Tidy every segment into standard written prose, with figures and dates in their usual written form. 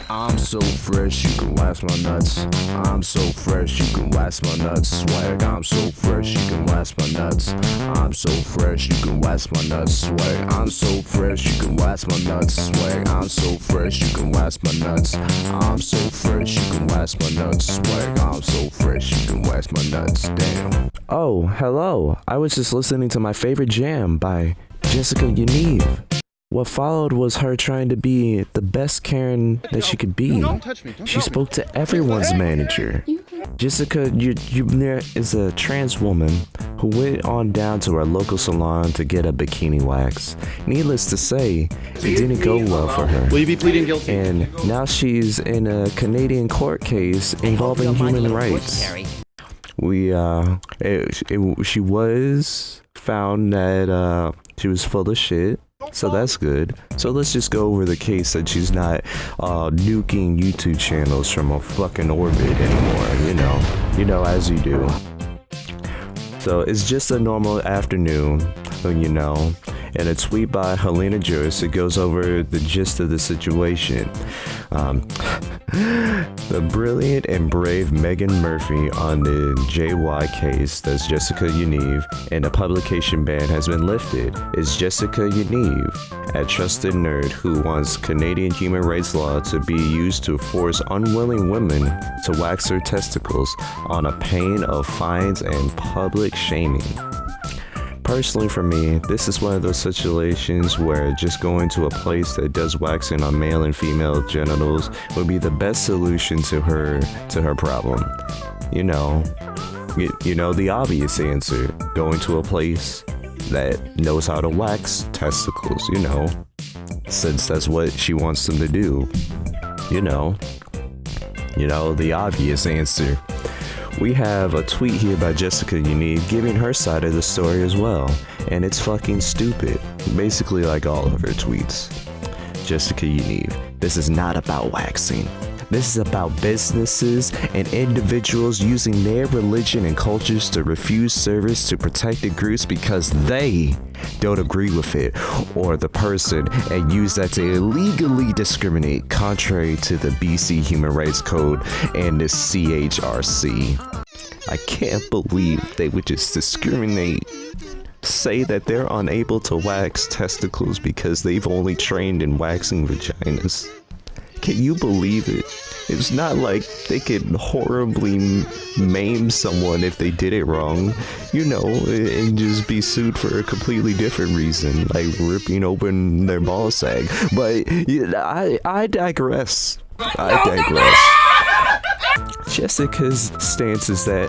I'm so fresh, you can wax my nuts. I'm so fresh, you can wax my nuts. Swag, I'm so fresh, you can wax my nuts. I'm so fresh, you can wax my nuts. Swag, I'm so fresh, you can wax my nuts. Swag, I'm so fresh, you can wax my nuts. I'm so fresh, you can wax my nuts. Swag, I'm so fresh, you can wax my nuts. Damn. Oh, hello. I was just listening to my favorite jam by Jessica Yaniv. What followed was her trying to be the best Karen that she could be. She spoke to everyone's manager. Jessica is a trans woman who went on down to our local salon to get a bikini wax. Needless to say, it didn't go well for her. Will you be pleading guilty? And now she's in a Canadian court case involving human rights. She was found that she was full of shit. So that's good. So let's just go over the case that she's not nuking YouTube channels from a fucking orbit anymore, you know, as you do. So it's just a normal afternoon, and a tweet by Helena Joyce. It goes over the gist of the situation. The brilliant and brave Megan Murphy on the JY case, that's Jessica Yaniv, and a publication ban has been lifted. Is Jessica Yaniv, a trusted nerd who wants Canadian human rights law to be used to force unwilling women to wax their testicles on a pain of fines and public shaming. Personally, for me, this is one of those situations where just going to a place that does waxing on male and female genitals would be the best solution to her problem. You know, the obvious answer, going to a place that knows how to wax testicles, since that's what she wants them to do. The obvious answer. We have a tweet here by Jessica Yaniv giving her side of the story as well, and it's fucking stupid, basically like all of her tweets. Jessica Yaniv, this is not about waxing. This is about businesses and individuals using their religion and cultures to refuse service to protected groups because they don't agree with it or the person, and use that to illegally discriminate contrary to the BC Human Rights Code and the CHRC. I can't believe they would just discriminate, say that they're unable to wax testicles because they've only trained in waxing vaginas. Can you believe it? It's not like they could horribly maim someone if they did it wrong, and just be sued for a completely different reason, like ripping open their ball sack. But I digress. Jessica's stance is that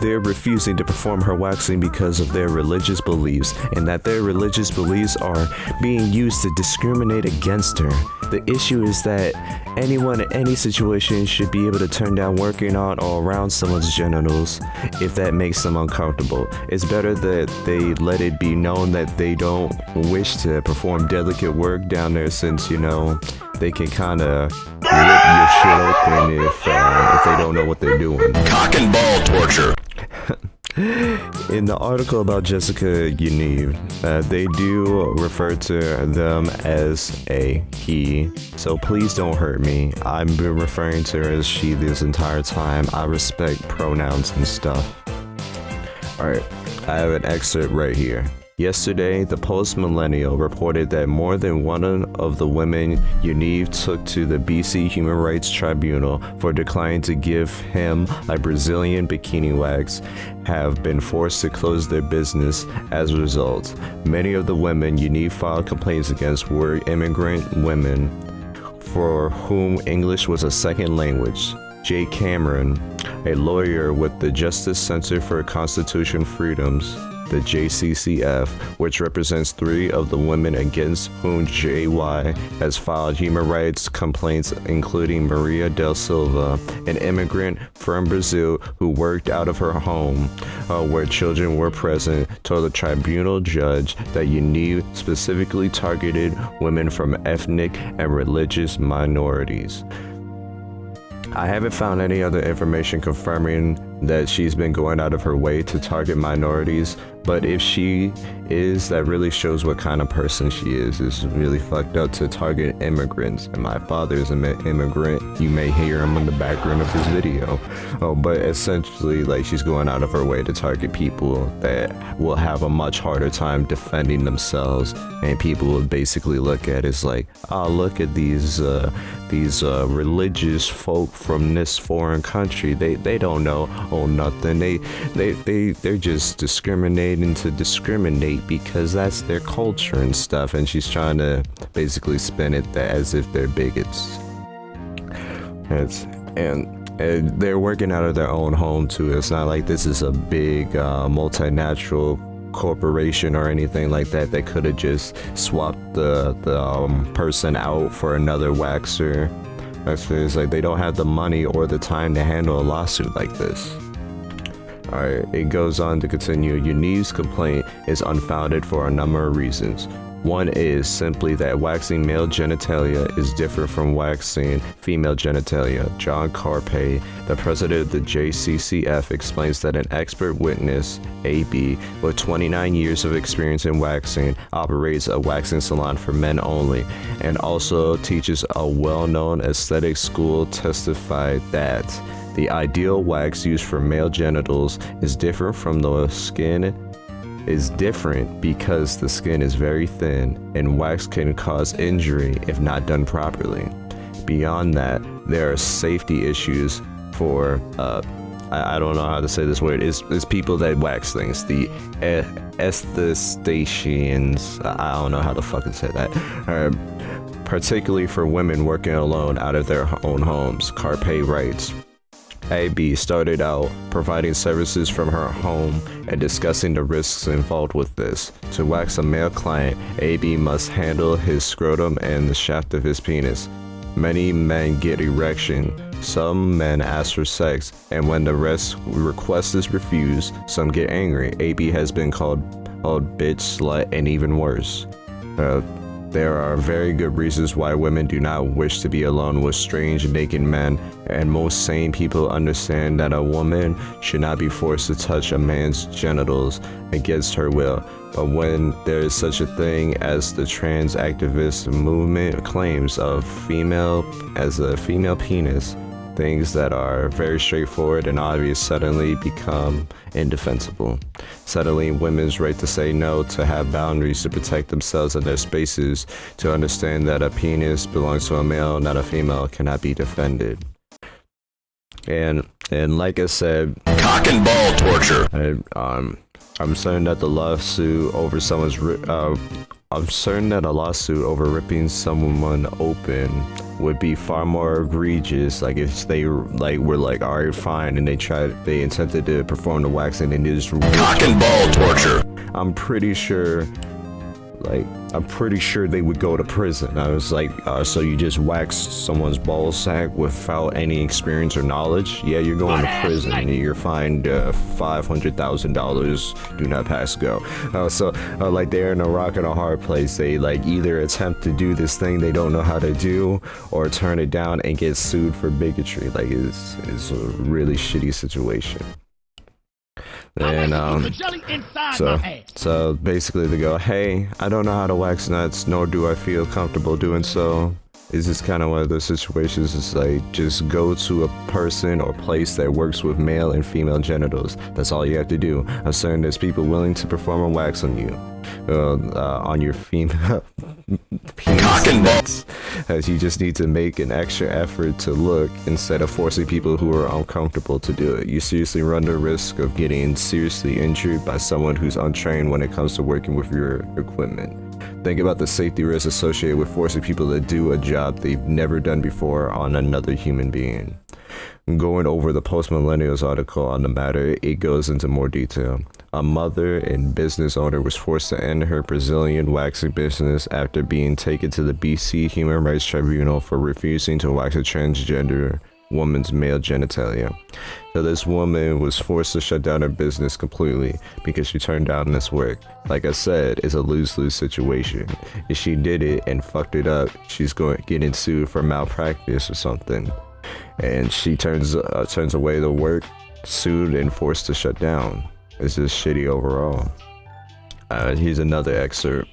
they're refusing to perform her waxing because of their religious beliefs, and that their religious beliefs are being used to discriminate against her. The issue is that anyone in any situation should be able to turn down working on or around someone's genitals if that makes them uncomfortable. It's better that they let it be known that they don't wish to perform delicate work down there, since, they can kind of rip your shit open if they don't know what they're doing. Cock and ball torture. In the article about Jessica Yaniv, they do refer to them as a he, so please don't hurt me. I've been referring to her as she this entire time. I respect pronouns and stuff. Alright, I have an excerpt right here. Yesterday, the Post-Millennial reported that more than one of the women Yaniv took to the BC Human Rights Tribunal for declining to give him a Brazilian bikini wax have been forced to close their business as a result. Many of the women Yaniv filed complaints against were immigrant women for whom English was a second language. Jay Cameron, a lawyer with the Justice Center for Constitutional Freedoms, the JCCF, which represents 3 of the women against whom JY has filed human rights complaints, including Maria Del Silva, an immigrant from Brazil who worked out of her home where children were present, told the tribunal judge that Yaniv specifically targeted women from ethnic and religious minorities. I haven't found any other information confirming that she's been going out of her way to target minorities, but if she is, that really shows what kind of person she is. It's really fucked up to target immigrants, and my father is an immigrant. You may hear him in the background of this video. But essentially, like, she's going out of her way to target people that will have a much harder time defending themselves, and people will basically look at it as like, oh, look at these religious folk from this foreign country. They don't know nothing. They're just discriminating to discriminate because that's their culture and stuff. And she's trying to basically spin it as if they're bigots. And they're working out of their own home too. It's not like this is a big multinational corporation or anything like that. They could have just swapped the person out for another waxer. It's like they don't have the money or the time to handle a lawsuit like this. Alright, it goes on to continue. Yaniv's complaint is unfounded for a number of reasons. One is simply that waxing male genitalia is different from waxing female genitalia. John Carpay, the president of the JCCF, explains that an expert witness, AB, with 29 years of experience in waxing, operates a waxing salon for men only, and also teaches a well-known aesthetic school, testified that the ideal wax used for male genitals is different from the skin is different because the skin is very thin and wax can cause injury if not done properly. Beyond that, there are safety issues for I don't know how to say this word. It's people that wax things, the estheticians. I don't know how to fucking say that. Particularly for women working alone out of their own homes. Carpay writes, AB started out providing services from her home and discussing the risks involved with this. To wax a male client, AB must handle his scrotum and the shaft of his penis. Many men get erection, some men ask for sex, and when the request is refused, some get angry. AB has been called bitch, slut, and even worse. There are very good reasons why women do not wish to be alone with strange naked men, and most sane people understand that a woman should not be forced to touch a man's genitals against her will. But when there is such a thing as the trans activist movement claims of female penis, things that are very straightforward and obvious suddenly become indefensible. Suddenly, women's right to say no, to have boundaries, to protect themselves and their spaces, to understand that a penis belongs to a male, not a female, cannot be defended. And like I said, Cock and ball torture. I'm certain that the lawsuit over a lawsuit over ripping someone open would be far more egregious. Like if they were like, all right, fine, and they intended to perform the waxing and just cock and ball torture. I'm pretty sure they would go to prison. I was like, so you just waxed someone's ball sack without any experience or knowledge? Yeah, you're going to prison. You're fined $500,000. Do not pass go. Like they're in a rock and a hard place. They like either attempt to do this thing they don't know how to do, or turn it down and get sued for bigotry. Like it's a really shitty situation. And so basically they go, hey, I don't know how to wax nuts, nor do I feel comfortable doing so. It's just kind of one of those situations. It's like, just go to a person or place that works with male and female genitals. That's all you have to do. I'm certain there's people willing to perform a wax on you, on your female penis and nuts. As you just need to make an extra effort to look instead of forcing people who are uncomfortable to do it. You seriously run the risk of getting seriously injured by someone who's untrained when it comes to working with your equipment. Think about the safety risks associated with forcing people to do a job they've never done before on another human being. Going over the Post-Millennials article on the matter, it goes into more detail. A mother and business owner was forced to end her Brazilian waxing business after being taken to the BC Human Rights Tribunal for refusing to wax a transgender woman's male genitalia. So this woman was forced to shut down her business completely because she turned down this work. Like I said, it's a lose-lose situation. If she did it and fucked it up, she's getting sued for malpractice or something. And she turns away the work sued and forced to shut down. It's just shitty overall. Here's another excerpt.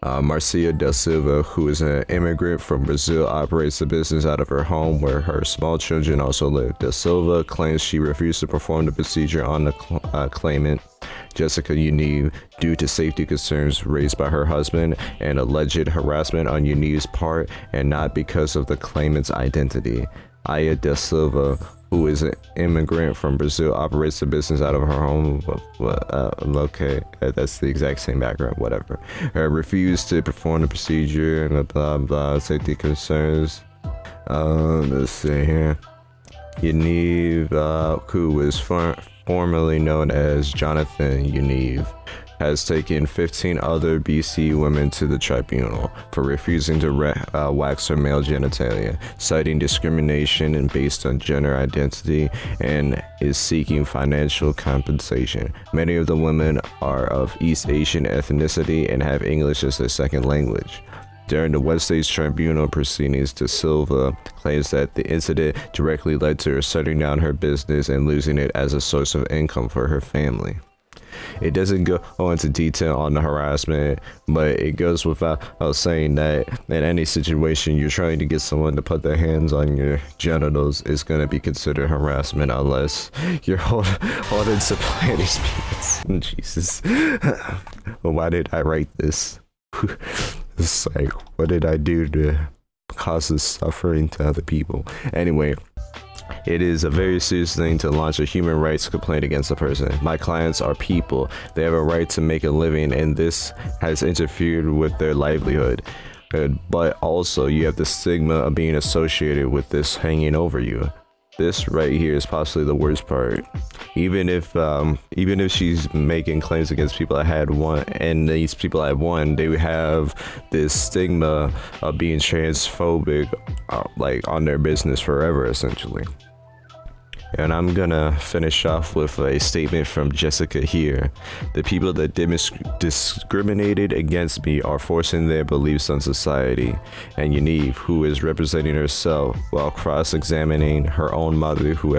Marcia da Silva, who is an immigrant from Brazil, operates the business out of her home where her small children also live. Da Silva claims she refused to perform the procedure on the claimant, Jessica Yaniv, due to safety concerns raised by her husband and alleged harassment on Yaniv's part, and not because of the claimant's identity. Aya da Silva, who is an immigrant from Brazil, operates the business out of her home. Okay, that's the exact same background, whatever. Refused to perform the procedure and blah blah, safety concerns. Let's see here. Yaniv, who was formerly known as Jonathan Yaniv, has taken 15 other BC women to the tribunal for refusing to wax her male genitalia, citing discrimination and based on gender identity, and is seeking financial compensation. Many of the women are of East Asian ethnicity and have English as their second language. During the Wednesday's Tribunal Proceedings, Da Silva claims that the incident directly led to her shutting down her business and losing it as a source of income for her family. It doesn't go into detail on the harassment, but it goes without saying that in any situation you're trying to get someone to put their hands on your genitals is going to be considered harassment unless you're holding supplanter's penis. Jesus. Well, why did I write this? It's like, what did I do to cause this suffering to other people? Anyway, it is a very serious thing to launch a human rights complaint against a person. My clients are people. They have a right to make a living, and this has interfered with their livelihood. But also, you have the stigma of being associated with this hanging over you. This right here is possibly the worst part. Even if she's making claims against people that had won, and these people that won, they have this stigma of being transphobic, like on their business forever, essentially. And I'm gonna finish off with a statement from Jessica here. The people that discriminated against me are forcing their beliefs on society. And Yaniv, who is representing herself while cross-examining her own mother, who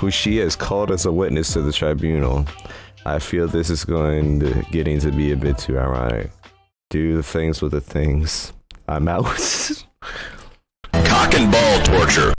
she has called as a witness to the tribunal. I feel this is getting to be a bit too ironic. Do the things with the things. I'm out. Cock and ball torture.